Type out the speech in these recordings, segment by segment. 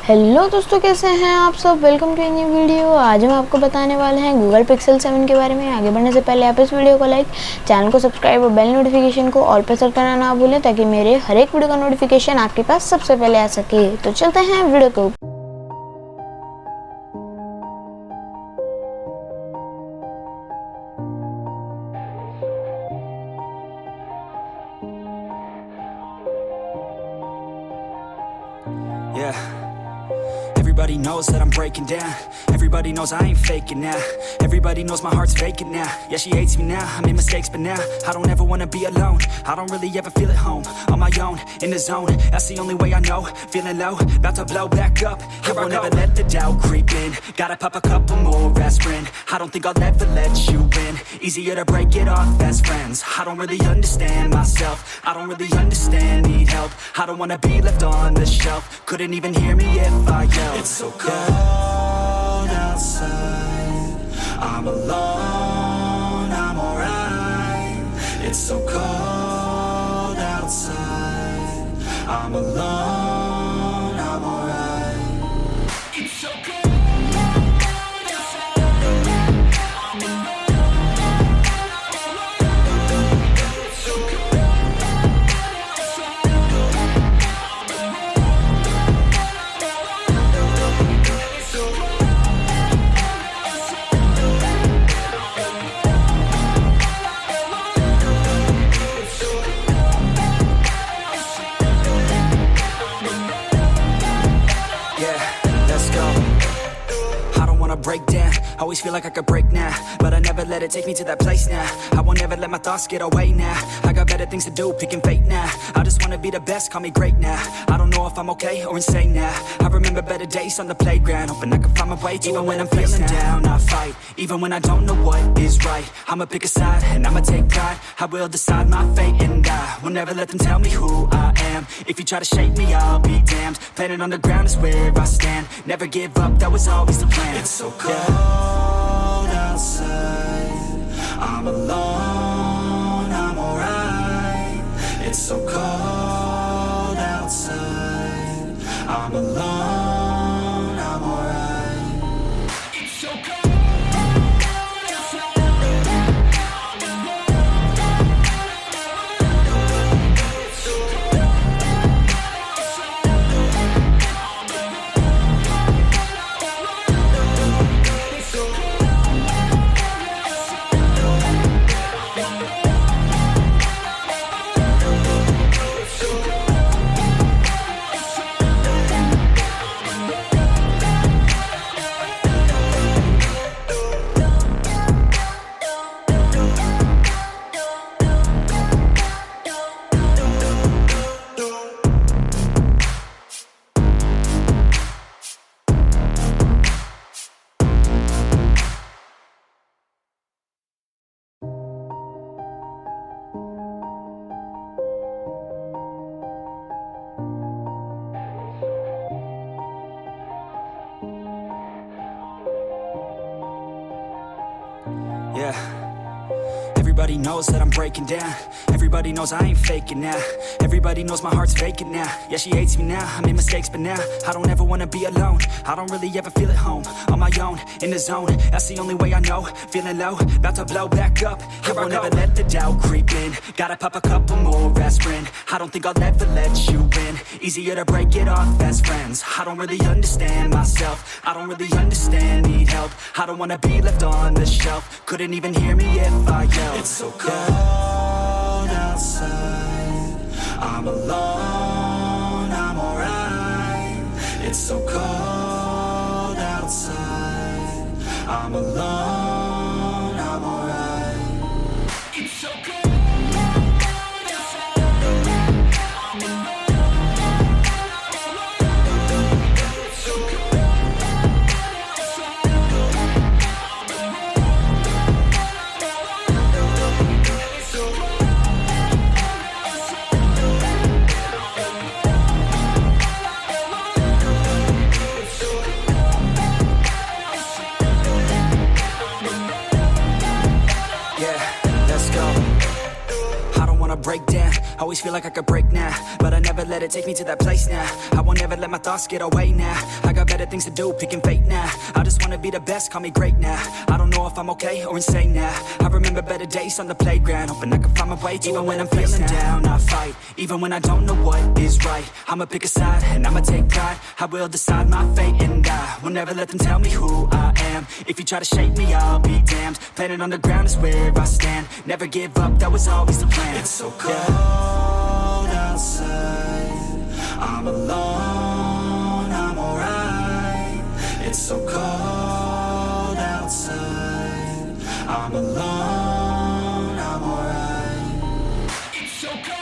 Hello दोस्तों, कैसे हैं आप सब। Welcome to a new video. आज हम आपको बताने वाले हैं गूगल पिक्सल 7 के बारे में। आगे बढ़ने से पहले आप इस वीडियो को लाइक, चैनल को सब्सक्राइब और बेल नोटिफिकेशन को ऑल पर सेट करना ना भूलें, ताकि मेरे हर एक वीडियो का नोटिफिकेशन आपके पास सबसे पहले आ सके। तो चलते हैं वीडियो को। Yeah, everybody knows that I'm breaking down. Everybody knows I ain't faking now. Everybody knows my heart's vacant now. Yeah, she hates me now, I made mistakes, but now I don't ever wanna be alone. I don't really ever feel at home, on my own, in the zone. That's the only way I know, feeling low, about to blow back up. I won't ever let the doubt creep in. Gotta pop a couple more aspirin. I don't think I'll ever let you in. Easier to break it off best friends. I don't really understand myself, I don't really understand, need help. I don't wanna be left on the shelf. Couldn't even hear me if I yelled. It's so cold outside, I'm alone, I'm alright. It's so cold outside, I'm alone, I'm alright. It's so cold outside, I'm alone, it's so cold outside, I'm alone. Break down, always feel like I could break now, but I never let it take me to that place now. I won't ever let my thoughts get away now. I got better things to do, picking fate now. I just wanna be the best, call me great now. I don't know if I'm okay or insane now. I remember better days on the playground, hoping I can find my way to even when I'm feeling down. I fight, even when I don't know what is right. I'ma pick a side, and I'ma take pride. I will decide my fate, and I will never let them tell me who I am. If you try to shake me, I'll be damned. Planet on the ground is where I stand. Never give up, that was always the plan. It's so cold outside, I'm alone, I'm alright. It's so cold outside, I'm alone, I'm alright. It's so cold outside, I'm alone, it's so cold outside, I'm Yeah, everybody knows that I'm breaking down. Everybody knows I ain't faking now. Everybody knows my heart's vacant now. Yeah, she hates me now, I made mistakes, but now I don't ever wanna be alone. I don't really ever feel at home, on my own, in the zone. That's the only way I know, feeling low, about to blow back up. I won't ever let the doubt creep in. Gotta pop a couple more aspirin. I don't think I'll ever let you in. Easier to break it off best friends. I don't really understand myself, I don't really understand, need help. I don't wanna be left on the shelf. Couldn't even hear me if I yelled. It's so cold outside, I'm alone, I'm alright. It's so cold outside, I'm alone, I'm alright. It's so cold outside, I'm alone, it's so cold outside, I'm alone, it's so cold. break down. Always feel like I could break now, but I never let it take me to that place now. I won't ever let my thoughts get away now. I got better things to do, picking fate now. I just wanna be the best, call me great now. I don't know if I'm okay or insane now. I remember better days on the playground, hoping I can find my way to even when I'm feeling down. I fight, even when I don't know what is right. I'ma pick a side, and I'ma take pride. I will decide my fate, and I will never let them tell me who I am. If you try to shake me, I'll be damned. Planet on the ground is where I stand. Never give up, that was always the plan. It's so cold outside, I'm alone, I'm alright. It's so cold outside, I'm alone, I'm alright. It's so cold.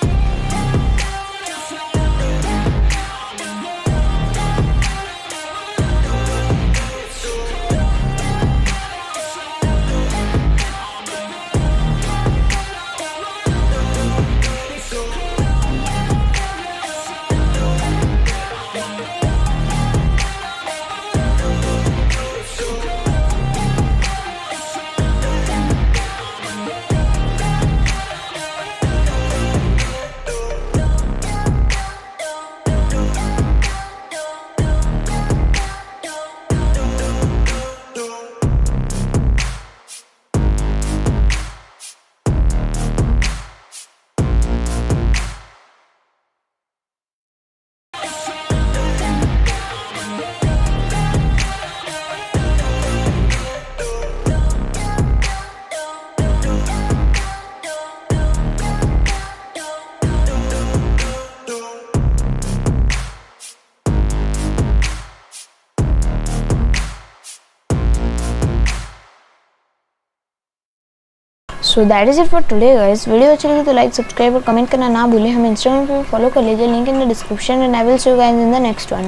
So that is it for today guys. Video अच्छी लगी तो like, subscribe और comment करना ना भूलें। हमें Instagram पे follow कर लीजिए, link in the description, and I will see you guys in the next one.